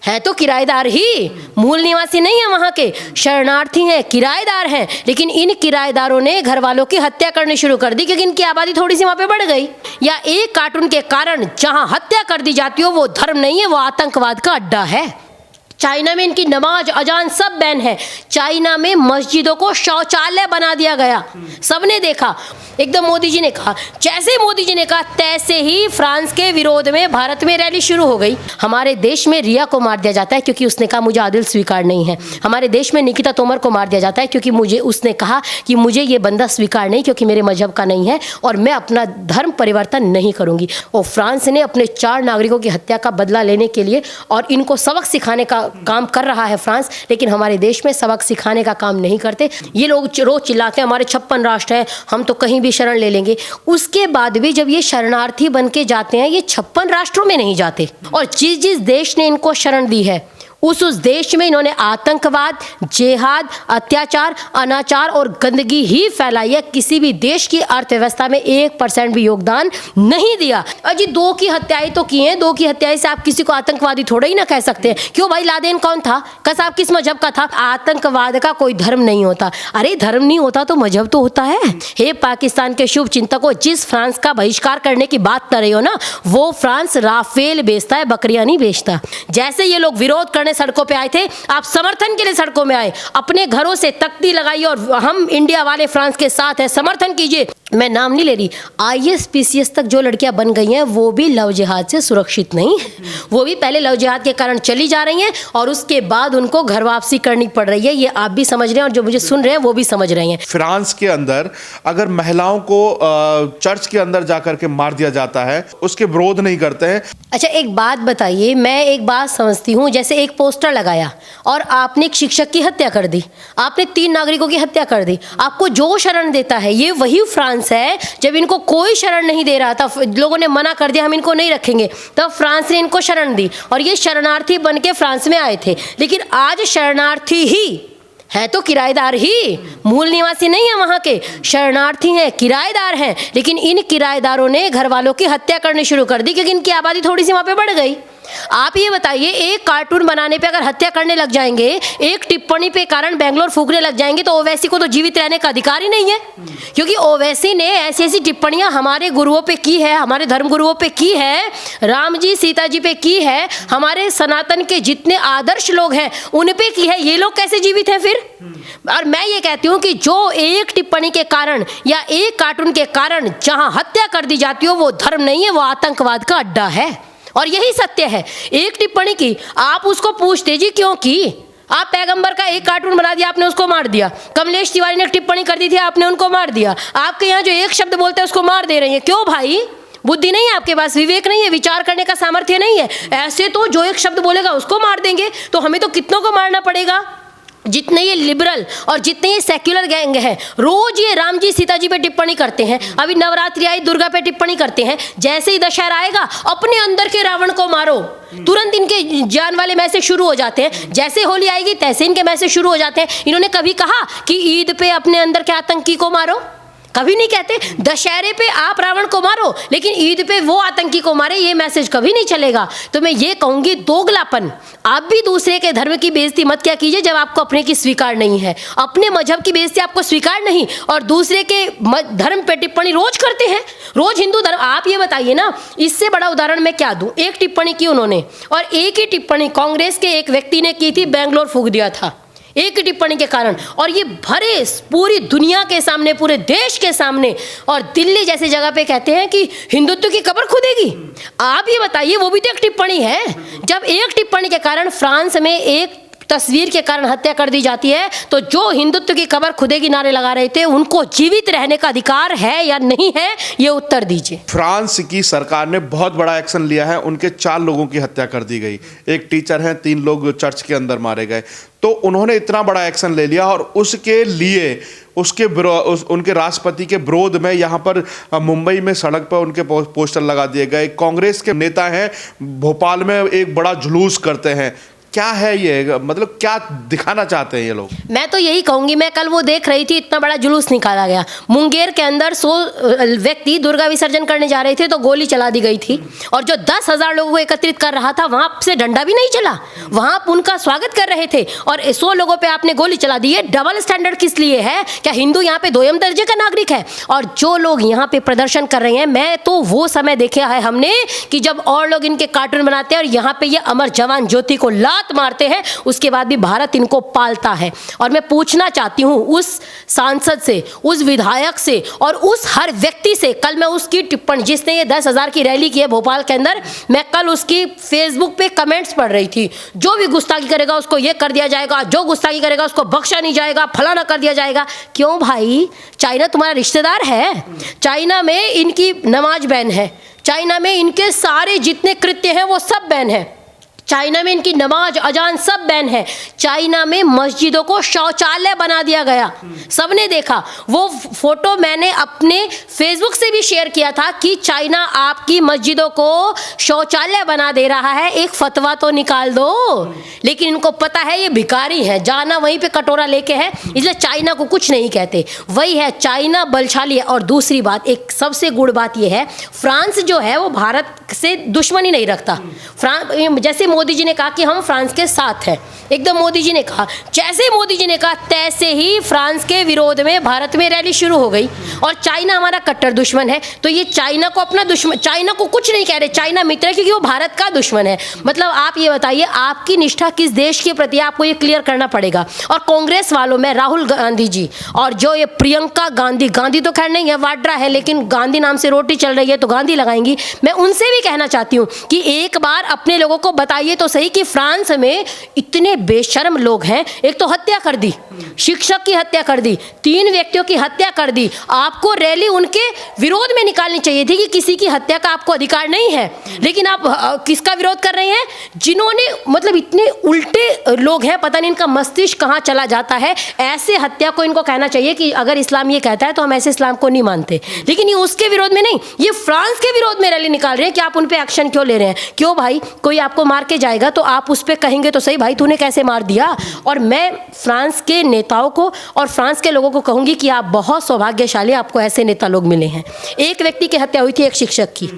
है तो किराएदार ही, मूल निवासी नहीं है वहाँ के, शरणार्थी हैं, किराएदार हैं। लेकिन इन किराएदारों ने घर वालों की हत्या करनी शुरू कर दी क्योंकि इनकी आबादी थोड़ी सी वहाँ पे बढ़ गई। या एक कार्टून के कारण जहाँ हत्या कर दी जाती हो वो धर्म नहीं है, वो आतंकवाद का अड्डा है। चाइना में इनकी नमाज अजान सब बैन है। चाइना में मस्जिदों को शौचालय बना दिया गया, सबने देखा। एकदम मोदी जी ने कहा, जैसे मोदी जी ने कहा तैसे ही फ्रांस के विरोध में भारत में रैली शुरू हो गई। हमारे देश में रिया को मार दिया जाता है क्योंकि उसने कहा मुझे आदिल स्वीकार नहीं है। हमारे देश में निकिता तोमर को मार दिया जाता है क्योंकि उसने कहा कि मुझे ये बंदा स्वीकार नहीं क्योंकि मेरे मजहब का नहीं है और मैं अपना धर्म परिवर्तन नहीं करूंगी। और फ्रांस ने अपने 4 नागरिकों की हत्या का बदला लेने के लिए और इनको सबक सिखाने का काम कर रहा है फ्रांस, लेकिन हमारे देश में सबक सिखाने का काम नहीं करते। ये लोग रोज चिल्लाते हैं हमारे 56 राष्ट्र हैं, हम तो कहीं भी शरण ले लेंगे। उसके बाद भी जब ये शरणार्थी बन के जाते हैं, ये 56 राष्ट्रों में नहीं जाते। और जिस देश ने इनको शरण दी है उस देश में इन्होंने आतंकवाद, जिहाद, अत्याचार, अनाचार और गंदगी ही फैलाई है। किसी भी देश की अर्थव्यवस्था में 1% भी योगदान नहीं दिया। अजी 2 की हत्याएं तो की हैं, 2 की हत्याएं से आप किसी को आतंकवादी थोड़ा ही ना कह सकते हैं। क्यों भाई, लादेन कौन था, कसाब किस मजहब का था? आतंकवाद का कोई धर्म नहीं होता। अरे धर्म नहीं होता तो मजहब तो होता है। हे पाकिस्तान के शुभ चिंतकों, जिस फ्रांस का बहिष्कार करने की बात कर रही हो ना, वो फ्रांस राफेल बेचता है, बकरियां नहीं बेचता। जैसे ये लोग विरोध करने सड़कों पे आए थे, आप समर्थन के लिए सड़कों में आए, अपने घरों से तख्ती लगाइए और हम इंडिया वाले फ्रांस के साथ हैं, समर्थन कीजिए। मैं नाम नहीं ले रही, IAS PCS तक जो लड़कियां बन गई हैं वो भी लव जिहाद से सुरक्षित नहीं। वो भी पहले लव जिहाद के कारण चली जा रही हैं और उसके बाद उनको घर वापसी करनी पड़ रही है। ये आप भी समझ रहे हैं और जो मुझे सुन रहे हैं वो भी समझ रहे हैं। फ्रांस के अंदर अगर महिलाओं को चर्च के अंदर जाकर के मार दिया जाता है, उसके विरोध नहीं करते हैं। अच्छा एक बात बताइए, मैं एक बात समझती हूँ, जैसे एक पोस्टर लगाया और आपने एक शिक्षक की हत्या कर दी, आपने 3 नागरिकों की हत्या कर दी, आपको जो शरण देता है ये वही फ्रांस है। जब इनको कोई शरण नहीं दे रहा था, लोगों ने मना कर दिया हम इनको नहीं रखेंगे, तब फ्रांस ने इनको शरण दी और ये शरणार्थी बन के फ्रांस में आए थे। लेकिन आज शरणार्थी ही है तो किराएदार ही, मूल निवासी नहीं है वहाँ के, शरणार्थी हैं, किराएदार हैं। लेकिन इन किराएदारों ने घर वालों की हत्या करनी शुरू कर दी क्योंकि इनकी आबादी थोड़ी सी वहाँ पे बढ़ गई। आप ये बताइए, एक कार्टून बनाने पे अगर हत्या करने लग जाएंगे, एक टिप्पणी पे कारण बेंगलोर फूकने लग जाएंगे, तो ओवैसी को तो जीवित रहने का अधिकार ही नहीं है। क्योंकि ओवैसी ने ऐसी ऐसी टिप्पणियां हमारे गुरुओं पे की है, हमारे धर्म गुरुओं पे की है, राम जी सीता जी पे की है, हमारे सनातन के जितने आदर्श लोग हैं उन पे की है। ये लोग कैसे जीवित हैं फिर? और मैं ये कहती हूँ कि जो एक टिप्पणी के कारण या एक कार्टून के कारण जहां हत्या कर दी जाती हो वो धर्म नहीं है, वो आतंकवाद का अड्डा है। और यही सत्य है। एक टिप्पणी की, आप उसको पूछते जी क्यों की? आप पैगंबर का एक कार्टून बना दिया, आपने उसको मार दिया। कमलेश तिवारी ने एक टिप्पणी कर दी थी, आपने उनको मार दिया। आपके यहाँ जो एक शब्द बोलते हैं उसको मार दे रही है। क्यों भाई? बुद्धि नहीं है आपके पास, विवेक नहीं है, विचार करने का सामर्थ्य नहीं है। ऐसे तो जो एक शब्द बोलेगा उसको मार देंगे, तो हमें तो कितनों को मारना पड़ेगा। जितने ये लिबरल और जितने ये सेक्युलर गैंग हैं, रोज ये राम जी सीता जी पे टिप्पणी करते हैं। अभी नवरात्रि आई, दुर्गा पे टिप्पणी करते हैं। जैसे ही दशहरा आएगा, अपने अंदर के रावण को मारो, तुरंत इनके जान वाले मैसेज शुरू हो जाते हैं। जैसे होली आएगी तैसे इनके मैसेज शुरू हो जाते हैं। इन्होंने कभी कहा कि ईद पे अपने अंदर के आतंकी को मारो? कभी नहीं कहते। दशहरे पे आप रावण को मारो, लेकिन ईद पे वो आतंकी को मारे, ये मैसेज कभी नहीं चलेगा। तो मैं ये कहूंगी, दोगलापन। आप भी दूसरे के धर्म की बेइज्जती मत क्या कीजिए जब आपको अपने की स्वीकार नहीं है। अपने मजहब की बेइज्जती आपको स्वीकार नहीं और दूसरे के धर्म पे टिप्पणी रोज करते हैं, रोज हिंदू धर्म। आप ये बताइए ना, इससे बड़ा उदाहरण मैं क्या दूं? एक टिप्पणी की उन्होंने, और एक ही टिप्पणी कांग्रेस के एक व्यक्ति ने की थी, बेंगलोर फूंक दिया था एक टिप्पणी के कारण। और ये भरे पूरी दुनिया के सामने, पूरे देश के सामने, और दिल्ली जैसी जगह पे कहते हैं कि हिंदुत्व की कब्र खुदेगी। आप ये बताइए, वो भी तो एक टिप्पणी है। जब एक टिप्पणी के कारण फ्रांस में एक तस्वीर के कारण हत्या कर दी जाती है, तो जो हिंदुत्व की कब्र खुदेगी नारे लगा रहे थे, उनको जीवित रहने का अधिकार है या नहीं है, ये उत्तर दीजिए। फ्रांस की सरकार ने बहुत बड़ा एक्शन लिया है। उनके 4 लोगों की हत्या कर दी गई, एक टीचर हैं, 3 लोग चर्च के अंदर मारे गए। तो उन्होंने इतना बड़ा एक्शन ले लिया और उसके लिए उनके राष्ट्रपति के विरोध में यहाँ पर मुंबई में सड़क पर उनके पोस्टर लगा दिए गए। कांग्रेस के नेता हैं, भोपाल में एक बड़ा जुलूस करते हैं। क्या है ये, मतलब क्या दिखाना चाहते हैं ये लोग? मैं तो यही कहूंगी, मैं कल वो देख रही थी, इतना बड़ा जुलूस निकाला गया मुंगेर के अंदर। 100 व्यक्ति दुर्गा विसर्जन करने जा रहे थे तो गोली चला दी गई थी, और जो 10,000 लोगों को एकत्रित कर रहा था वहां से डंडा भी नहीं चला, वहां उनका स्वागत कर रहे थे, और 100 लोगों पे आपने गोली चला दी। ये डबल स्टैंडर्ड किस लिए है? क्या हिंदू यहाँ पे दोयम दर्जे का नागरिक है? और जो लोग यहाँ पे प्रदर्शन कर रहे हैं, मैं तो वो समय देखा है हमने कि जब और लोग इनके कार्टून बनाते हैं और यहाँ पे ये अमर जवान ज्योति को लात मारते हैं, उसके बाद भी भारत इनको पालता है। और मैं पूछना चाहती हूँ उस सांसद से, उस विधायक से और उस हर व्यक्ति से, कल मैं उसकी टिप्पणी, जिसने ये 10,000 की रैली की है भोपाल के अंदर, मैं कल उसकी फेसबुक पे कमेंट्स पढ़ रही थी, जो भी गुस्ताखी करेगा उसको ये कर दिया जाएगा, जो गुस्ताखी करेगा उसको बख्शा नहीं जाएगा, फलाना कर दिया जाएगा। क्यों भाई? चाइना तुम्हारा रिश्तेदार है? चाइना में इनकी नमाज बैन है, चाइना में इनके सारे जितने कृत्य हैं वो सब बैन है, चाइना में इनकी नमाज अजान सब बैन है, चाइना में मस्जिदों को शौचालय बना दिया गया, सबने देखा वो फोटो, मैंने अपने फेसबुक से भी शेयर किया था कि चाइना आपकी मस्जिदों को शौचालय बना दे रहा है, एक फतवा तो निकाल दो। लेकिन इनको पता है ये भिखारी है, जाना वहीं पे कटोरा लेके है, इसलिए चाइना को कुछ नहीं कहते। वही है, चाइना बलशाली है। और दूसरी बात, एक सबसे गुड़ बात ये है, फ्रांस जो है वो भारत से दुश्मनी नहीं रखता। फ्रांस, जैसे मोदी जी ने कहा कि हम फ्रांस के साथ हैं, एकदम मोदी जी ने कहा, जैसे मोदी जी ने कहा तैसे ही फ्रांस के विरोध में भारत में रैली शुरू हो गई। और चाइना हमारा कट्टर दुश्मन है, तो ये चाइना को अपना दुश्मन, चाइना को कुछ नहीं कह रहे, चाइना मित्र है, क्योंकि वो भारत का दुश्मन है। मतलब आप ये बताइए, आपकी निष्ठा किस देश के प्रति, आपको ये क्लियर करना पड़ेगा। और कांग्रेस वालों में राहुल गांधी जी और जो ये प्रियंका गांधी, गांधी तो खैर नहीं है, वाड्रा है, लेकिन गांधी नाम से रोटी चल रही है तो गांधी लगाएंगी, मैं उनसे भी कहना चाहती हूँ कि एक बार अपने लोगों को बताइए तो सही कि फ्रांस में इतने बेशर्म लोग हैं। एक तो हत्या कर दी, शिक्षक की हत्या कर दी, 3 व्यक्तियों की हत्या कर दी। आपको रैली उनके विरोध में निकालनी चाहिए थी कि किसी की हत्या का आपको अधिकार नहीं है, लेकिन आप किसका विरोध कर रहे हैं? जिन्होंने, मतलब इतने उल्टे लोग हैं, पता नहीं इनका मस्तिष्क कहाँ चला जाता है। ऐसे हत्या को इनको कहना चाहिए कि अगर इस्लाम ये कहता है तो हम ऐसे इस्लाम को नहीं मानते, लेकिन ये उसके विरोध में नहीं, ये फ्रांस के विरोध में रैली निकाल रहे हैं कि आप उन पे एक्शन क्यों ले रहे हैं? क्यों भाई? कोई आपको मार के जाएगा तो आप उस पे कहेंगे तो सही, भाई तूने कैसे मार दिया? और मैं फ्रांस के नेताओं को और फ्रांस के लोगों को कहूंगी कि आप बहुत सौभाग्यशाली, आपको ऐसे नेता लोग मिले हैं। एक व्यक्ति की हत्या हुई थी, एक शिक्षक की,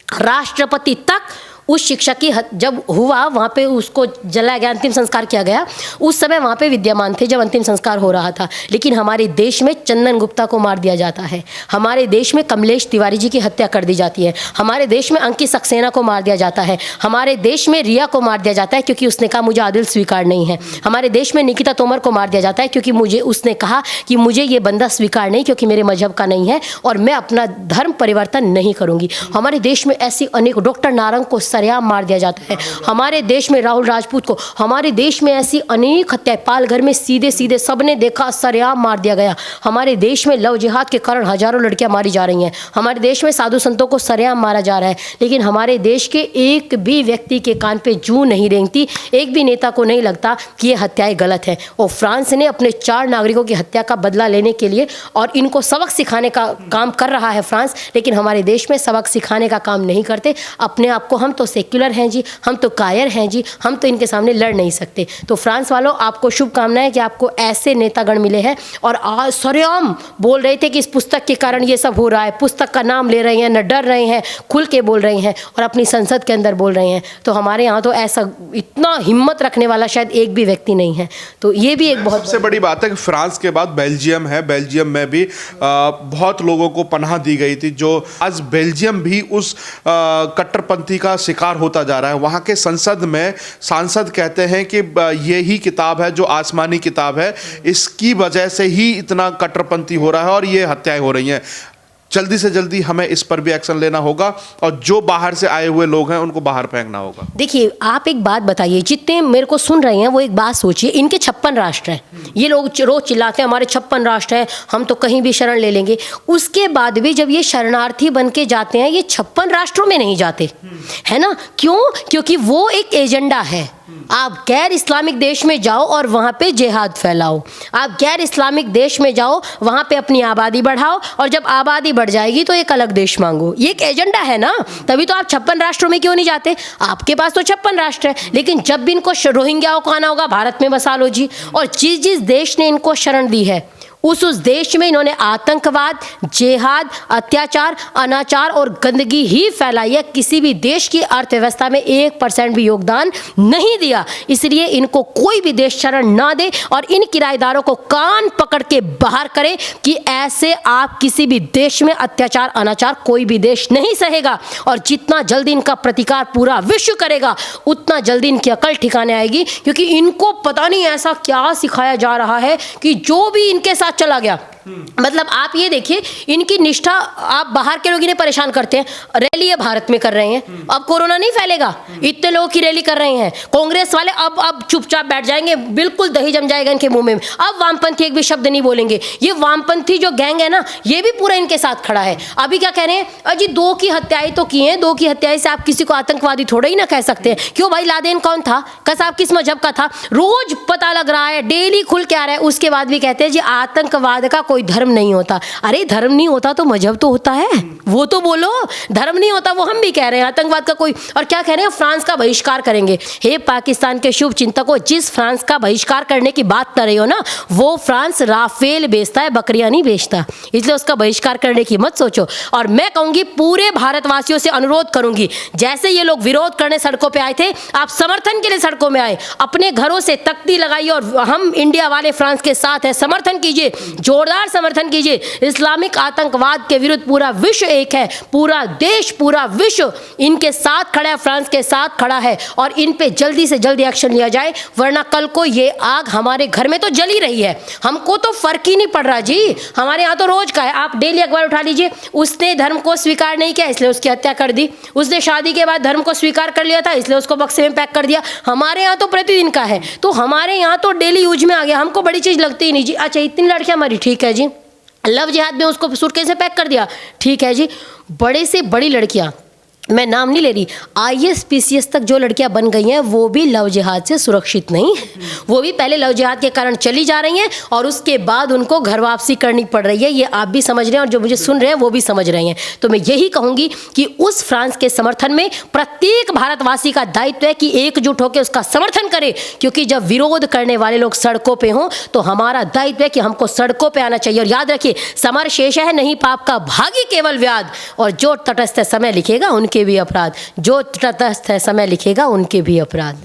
राष्ट्रपति तक उस शिक्षक की जब हुआ, वहाँ पे उसको जलाया गया, अंतिम संस्कार किया गया, उस समय वहाँ पे विद्यमान थे जब अंतिम संस्कार हो रहा था। लेकिन हमारे देश में चंदन गुप्ता को मार दिया जाता है, हमारे देश में कमलेश तिवारी जी की हत्या कर दी जाती है, हमारे देश में अंकित सक्सेना को मार दिया जाता है, हमारे देश में रिया को मार दिया जाता है क्योंकि उसने कहा मुझे आदिल स्वीकार नहीं है, हमारे देश में निकिता तोमर को मार दिया जाता है क्योंकि उसने कहा कि मुझे ये बंदा स्वीकार नहीं, क्योंकि मेरे मजहब का नहीं है और मैं अपना धर्म परिवर्तन नहीं करूँगी। हमारे देश में ऐसी अनेक, डॉक्टर नारंग को सरेआम मार दिया जाता है, हमारे देश में राहुल राजपूत को, हमारे देश में ऐसी अनेक हत्याएं, पालघर में सीधे सीधे सबने देखा सरेआम मार दिया गया, हमारे देश में लव जिहाद के कारण हजारों लड़कियां मारी जा रही हैं, हमारे देश में साधु संतों को सरेआम मारा जा रहा है। लेकिन हमारे देश के एक भी व्यक्ति के कान पे जूं नहीं रेंगती, एक भी नेता को नहीं लगता कि ये हत्याएं गलत है। और फ्रांस ने अपने 4 नागरिकों की हत्या का बदला लेने के लिए और इनको सबक सिखाने का काम कर रहा है फ्रांस, लेकिन हमारे देश में सबक सिखाने का काम नहीं करते। अपने आप को हम तो सेक्युलर हैं जी, हम तो कायर हैं जी, हम तो इनके सामने लड़ नहीं सकते। तो फ्रांस वालों, आपको शुभकामनाएं कि आपको ऐसे नेतागण मिले हैं और आज सरेआम बोल रहे थे कि इस पुस्तक के कारण ये सब हो रहा है, पुस्तक का नाम ले रहे हैं, न डर रहे हैं, खुल के बोल रहे हैं और अपनी संसद के अंदर बोल रहे हैं। तो हमारे यहाँ तो ऐसा इतना हिम्मत रखने वाला शायद एक भी व्यक्ति नहीं है। तो ये भी एक बहुत सबसे बड़ी बात है कि फ्रांस के बाद बेल्जियम है, बेल्जियम में भी बहुत लोगों को पनाह दी गई थी, जो आज बेल्जियम भी उस कट्टरपंथी का शिकार होता जा रहा है। वहाँ के संसद में सांसद कहते हैं कि ये ही किताब है जो आसमानी किताब है, इसकी वजह से ही इतना कट्टरपंथी हो रहा है और ये हत्याएं हो रही हैं। जल्दी से जल्दी हमें इस पर भी एक्शन लेना होगा और जो बाहर से आए हुए लोग हैं उनको बाहर फेंकना होगा। देखिए, आप एक बात बताइए, जितने मेरे को सुन रहे हैं वो एक बात सोचिए, इनके 56 राष्ट्र हैं, ये लोग रोज चिल्लाते हैं हमारे 56 राष्ट्र हैं, हम तो कहीं भी शरण ले लेंगे। उसके बाद भी जब ये शरणार्थी बन के जाते हैं, ये 56 राष्ट्रों में नहीं जाते, है ना? क्यों? क्योंकि वो एक एजेंडा है, आप गैर इस्लामिक देश में जाओ और वहाँ पे जिहाद फैलाओ। आप गैर इस्लामिक देश में जाओ, वहाँ पे अपनी आबादी बढ़ाओ, और जब आबादी बढ़ जाएगी तो एक अलग देश मांगो। ये एक एजेंडा है ना, तभी तो आप 56 राष्ट्रों में क्यों नहीं जाते? आपके पास तो 56 राष्ट्र है, लेकिन जब भी इनको रोहिंग्याओं को आना होगा, भारत में बसा लो जी। और जिस जिस देश ने इनको शरण दी है उस देश में इन्होंने आतंकवाद, जिहाद, अत्याचार, अनाचार और गंदगी ही फैलाई है। किसी भी देश की अर्थव्यवस्था में 1% भी योगदान नहीं दिया। इसलिए इनको कोई भी देश शरण ना दे और इन किराएदारों को कान पकड़ के बाहर करे कि ऐसे आप किसी भी देश में अत्याचार, अनाचार कोई भी देश नहीं सहेगा। और जितना जल्दी इनका प्रतिकार पूरा विश्व करेगा, उतना जल्दी इनकी अकल ठिकाने आएगी, क्योंकि इनको पता नहीं ऐसा क्या सिखाया जा रहा है कि जो भी इनके साथ चला गया। मतलब आप ये देखिए, इनकी निष्ठा, आप बाहर के लोग इन्हें परेशान करते हैं, रैली ये भारत में कर रहे हैं, अब कोरोना नहीं फैलेगा, इतने लोगों की रैली कर रहे हैं। कांग्रेस वाले अब चुपचाप बैठ जाएंगे, बिल्कुल दही जम जाएगा इनके मुंह में, अब वामपंथी एक भी शब्द नहीं बोलेंगे। ये वामपंथी जो गैंग है ना, ये भी पूरा इनके साथ खड़ा है। अभी क्या कह रहे हैं, अजी 2 की हत्याएं तो की हैं, 2 की हत्याएं से आप किसी को आतंकवादी थोड़ा ही ना कह सकते हैं। क्यों भाई, लादेन कौन था, कसाब किस मजहब का था, रोज पता लग रहा है, डेली खुल के आ रहा है। उसके बाद भी कहते हैं जी आतंकवाद का कोई धर्म नहीं होता। अरे धर्म नहीं होता तो मजहब तो होता है, वो तो बोलो। धर्म नहीं होता वो हम भी कह रहे हैं, आतंकवाद का कोई। और क्या कह रहे हैं, फ्रांस का बहिष्कार करेंगे। हे पाकिस्तान के शुभ चिंतकों, जिस फ्रांस का बहिष्कार करने की बात कर रहे हो ना, वो फ्रांस राफेल बेचता है, बकरियां नहीं बेचता, इसलिए उसका बहिष्कार करने की मत सोचो। और मैं कहूंगी, पूरे भारतवासियों से अनुरोध करूंगी, जैसे ये लोग विरोध करने सड़कों पे आए थे, आप समर्थन के लिए सड़कों में आए, अपने घरों से तख्ती लगाइए और हम इंडिया वाले फ्रांस के साथ हैं, समर्थन कीजिए, जोरदार समर्थन कीजिए। इस्लामिक आतंकवाद के विरुद्ध पूरा विश्व एक है, पूरा देश, पूरा विश्व इनके साथ खड़ा है, फ्रांस के साथ खड़ा है। और इन पे जल्दी से जल्दी एक्शन लिया जाए, वरना कल को ये आग हमारे घर में तो जल ही रही है, हमको तो फर्क ही नहीं पड़ रहा जी। हमारे यहाँ तो रोज का है, आप डेली अखबार उठा लीजिए, उसने धर्म को स्वीकार नहीं किया इसलिए उसकी हत्या कर दी, उसने शादी के बाद धर्म को स्वीकार कर लिया था इसलिए उसको बक्से में पैक कर दिया। हमारे यहाँ तो प्रतिदिन का है, तो हमारे यहाँ तो डेली यूज में आ गया, हमको बड़ी चीज लगती ही नहीं जी। अच्छा, इतनी लड़कियां मरी, ठीक है जी, लव जिहाद में उसको सूटकेस से पैक कर दिया, ठीक है जी। बड़े से बड़ी लड़कियां, मैं नाम नहीं ले रही, IAS PCS तक जो लड़कियां बन गई हैं, वो भी लव जिहाद से सुरक्षित नहीं। वो भी पहले लव जिहाद के कारण चली जा रही हैं और उसके बाद उनको घर वापसी करनी पड़ रही है। ये आप भी समझ रहे हैं और जो मुझे सुन रहे हैं वो भी समझ रहे हैं। तो मैं यही कहूँगी कि उस फ्रांस के समर्थन में प्रत्येक भारतवासी का दायित्व है कि एकजुट होकर उसका समर्थन करे, क्योंकि जब विरोध करने वाले लोग सड़कों पर हों तो हमारा दायित्व है कि हमको सड़कों पर आना चाहिए। और याद रखिए, समर शेष है नहीं पाप का भागी केवल व्याध, और जो तटस्थ समय लिखेगा उनके भी अपराध, जो तटस्थ समय लिखेगा उनके भी अपराध।